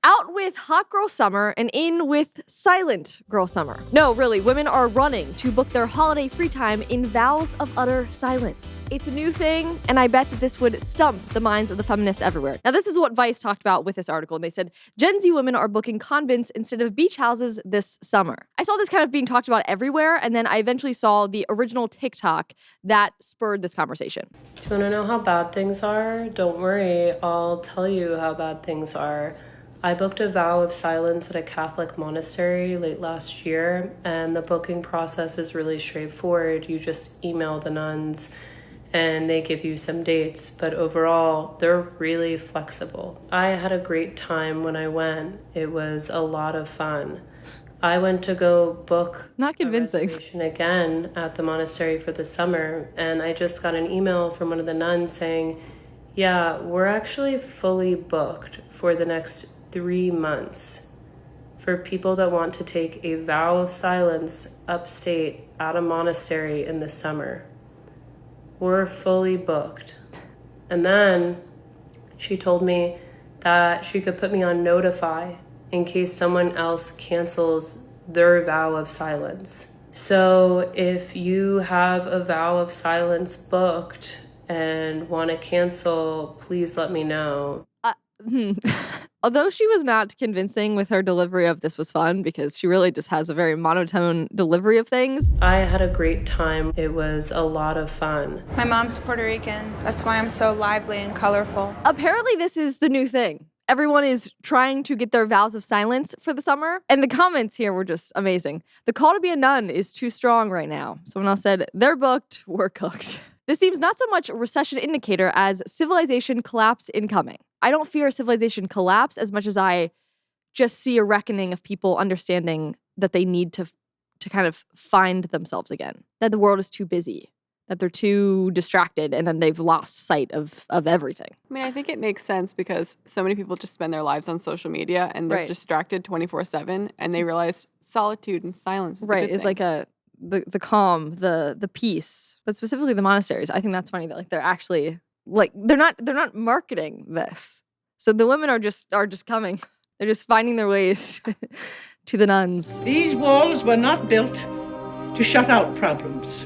Out with hot girl summer and in with silent girl summer. No, really, women are running to book their holiday free time in vows of utter silence. It's a new thing, and I bet that this would stump the minds of the feminists everywhere. Now, this is what Vice talked about with this article, and they said, Gen Z women are booking convents instead of beach houses this summer. I saw this kind of being talked about everywhere, and then I eventually saw the original TikTok that spurred this conversation. Do you want to know how bad things are? Don't worry, I'll tell you how bad things are. I booked a vow of silence at a Catholic monastery late last year, and the booking process is really straightforward. You just email the nuns and they give you some dates, but overall, they're really flexible. I had a great time when I went. It was a lot of fun. I went to go book Not convincing. a reservation again at the monastery for the summer, and I just got an email from one of the nuns saying, yeah, we're actually fully booked for the next 3 months for people that want to take a vow of silence upstate at a monastery in the summer. We're fully booked. And then she told me that she could put me on notify in case someone else cancels their vow of silence. So if you have a vow of silence booked and want to cancel, please let me know. Although she was not convincing with her delivery of this was fun, because she really just has a very monotone delivery of things. I had a great time. It was a lot of fun. My mom's Puerto Rican. That's why I'm so lively and colorful. Apparently this is the new thing. Everyone is trying to get their vows of silence for the summer. And the comments here were just amazing. The call to be a nun is too strong right now. Someone else said, they're booked, we're cooked. This seems not so much a recession indicator as civilization collapse incoming. I don't fear a civilization collapse as much as I just see a reckoning of people understanding that they need to kind of find themselves again, that the world is too busy, that they're too distracted, and then they've lost sight of everything. I mean, I think it makes sense because so many people just spend their lives on social media and they're distracted 24/7, and they realize solitude and silence is a good It's thing. like the calm, the peace, but specifically the monasteries. I think that's funny that they're actually they're not marketing this. So the women are just coming. They're just finding their ways to the nuns. These walls were not built to shut out problems.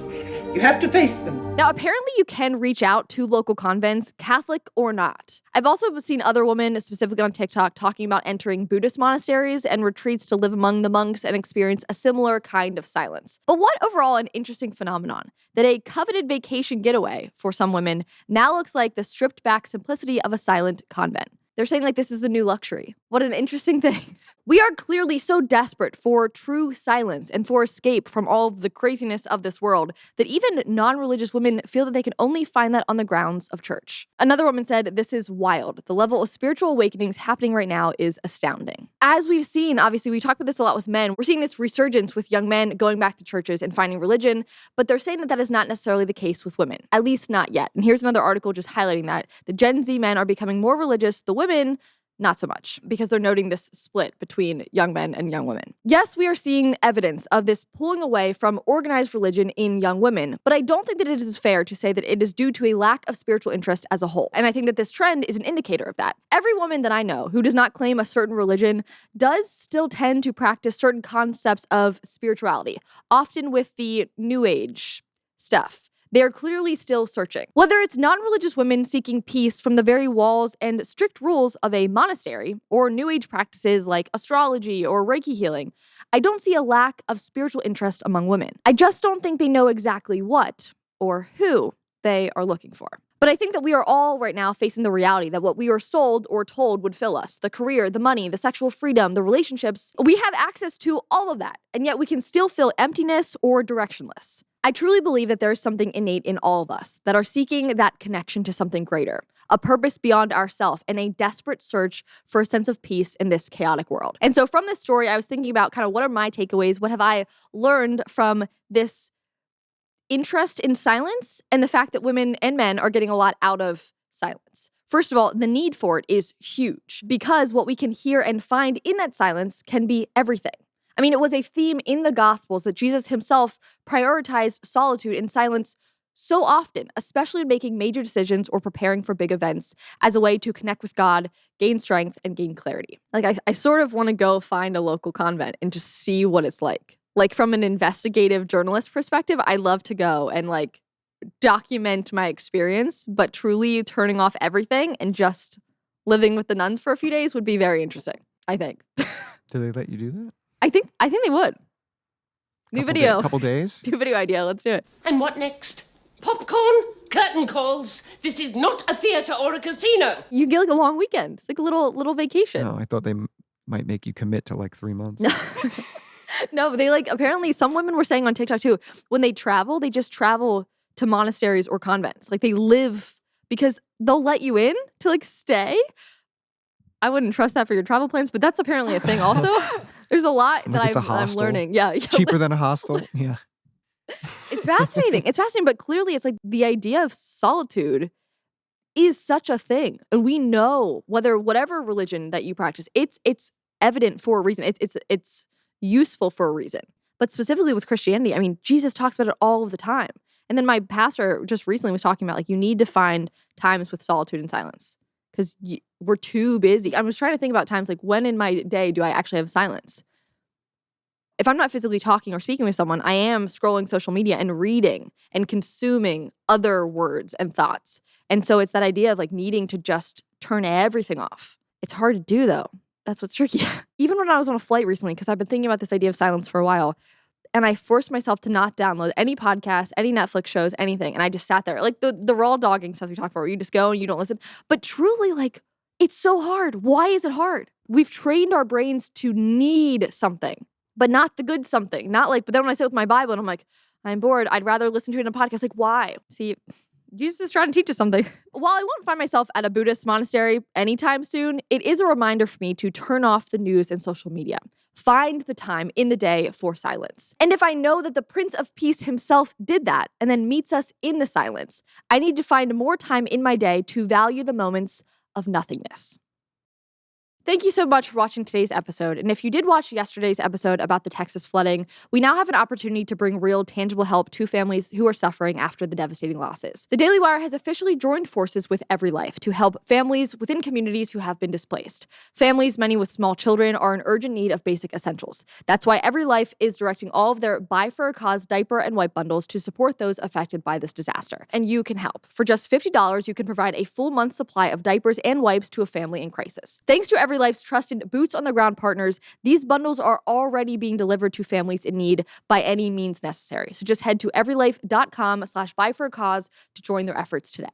You have to face them. Now, apparently you can reach out to local convents, Catholic or not. I've also seen other women, specifically on TikTok, talking about entering Buddhist monasteries and retreats to live among the monks and experience a similar kind of silence. But what overall an interesting phenomenon that a coveted vacation getaway for some women now looks like the stripped back simplicity of a silent convent. They're saying this is the new luxury. What an interesting thing. We are clearly so desperate for true silence and for escape from all of the craziness of this world that even non-religious women feel that they can only find that on the grounds of church. Another woman said, this is wild. The level of spiritual awakenings happening right now is astounding. As we've seen, obviously, we talk about this a lot with men. We're seeing this resurgence with young men going back to churches and finding religion, but they're saying that that is not necessarily the case with women, at least not yet. And here's another article just highlighting that. The Gen Z men are becoming more religious. The women, not so much, because they're noting this split between young men and young women. Yes, we are seeing evidence of this pulling away from organized religion in young women, but I don't think that it is fair to say that it is due to a lack of spiritual interest as a whole. And I think that this trend is an indicator of that. Every woman that I know who does not claim a certain religion does still tend to practice certain concepts of spirituality, often with the New Age stuff. They're clearly still searching. Whether it's non-religious women seeking peace from the very walls and strict rules of a monastery, or New Age practices like astrology or Reiki healing, I don't see a lack of spiritual interest among women. I just don't think they know exactly what or who they are looking for. But I think that we are all right now facing the reality that what we were sold or told would fill us, the career, the money, the sexual freedom, the relationships, we have access to all of that, and yet we can still feel emptiness or directionless. I truly believe that there is something innate in all of us that are seeking that connection to something greater, a purpose beyond ourselves, and a desperate search for a sense of peace in this chaotic world. And so from this story, I was thinking about kind of what are my takeaways? What have I learned from this interest in silence and the fact that women and men are getting a lot out of silence? First of all, the need for it is huge because what we can hear and find in that silence can be everything. I mean, it was a theme in the Gospels that Jesus himself prioritized solitude and silence so often, especially in making major decisions or preparing for big events as a way to connect with God, gain strength, and gain clarity. Like, I sort of want to go find a local convent and just see what it's like. Like, from an investigative journalist perspective, I love to go and like document my experience, but truly turning off everything and just living with the nuns for a few days would be very interesting, I think. Do they let you do that? I think they would. New video. Couple days? New video idea. Let's do it. And what next? Popcorn? Curtain calls. This is not a theater or a casino. You get like a long weekend. It's like a little vacation. No, I thought they might make you commit to like 3 months. No, they like, apparently some women were saying on TikTok too, when they travel, they just travel to monasteries or convents. Like they live, because they'll let you in to like stay. I wouldn't trust that for your travel plans, but that's apparently a thing also. There's a lot Like that I'm learning. Yeah. Cheaper than a hostel. Yeah. It's fascinating. It's fascinating, but clearly it's like the idea of solitude is such a thing. And we know whatever religion that you practice, it's evident for a reason. It's useful for a reason. But specifically with Christianity, I mean, Jesus talks about it all of the time. And then my pastor just recently was talking about like, you need to find times with solitude and silence because we're too busy. I was trying to think about times like, when in my day do I actually have silence? If I'm not physically talking or speaking with someone, I am scrolling social media and reading and consuming other words and thoughts. And so it's that idea of like needing to just turn everything off. It's hard to do though. That's what's tricky. Even when I was on a flight recently, because I've been thinking about this idea of silence for a while, and I forced myself to not download any podcasts, any Netflix shows, anything. And I just sat there. Like the raw dogging stuff we talk about, where you just go and you don't listen. But truly, like, it's so hard. Why is it hard? We've trained our brains to need something, but not the good something. Not like, but then when I sit with my Bible and I'm like, I'm bored, I'd rather listen to it in a podcast. Like, why? See, Jesus is trying to teach us something. While I won't find myself at a Buddhist monastery anytime soon, it is a reminder for me to turn off the news and social media. Find the time in the day for silence. And if I know that the Prince of Peace himself did that and then meets us in the silence, I need to find more time in my day to value the moments of nothingness. Thank you so much for watching today's episode. And if you did watch yesterday's episode about the Texas flooding, we now have an opportunity to bring real, tangible help to families who are suffering after the devastating losses. The Daily Wire has officially joined forces with EveryLife to help families within communities who have been displaced. Families, many with small children, are in urgent need of basic essentials. That's why EveryLife is directing all of their Buy for a Cause diaper and wipe bundles to support those affected by this disaster. And you can help. For just $50, you can provide a full month's supply of diapers and wipes to a family in crisis. Thanks to EveryLife's trusted boots-on-the-ground partners, these bundles are already being delivered to families in need by any means necessary. So just head to everylife.com/buyforacause to join their efforts today.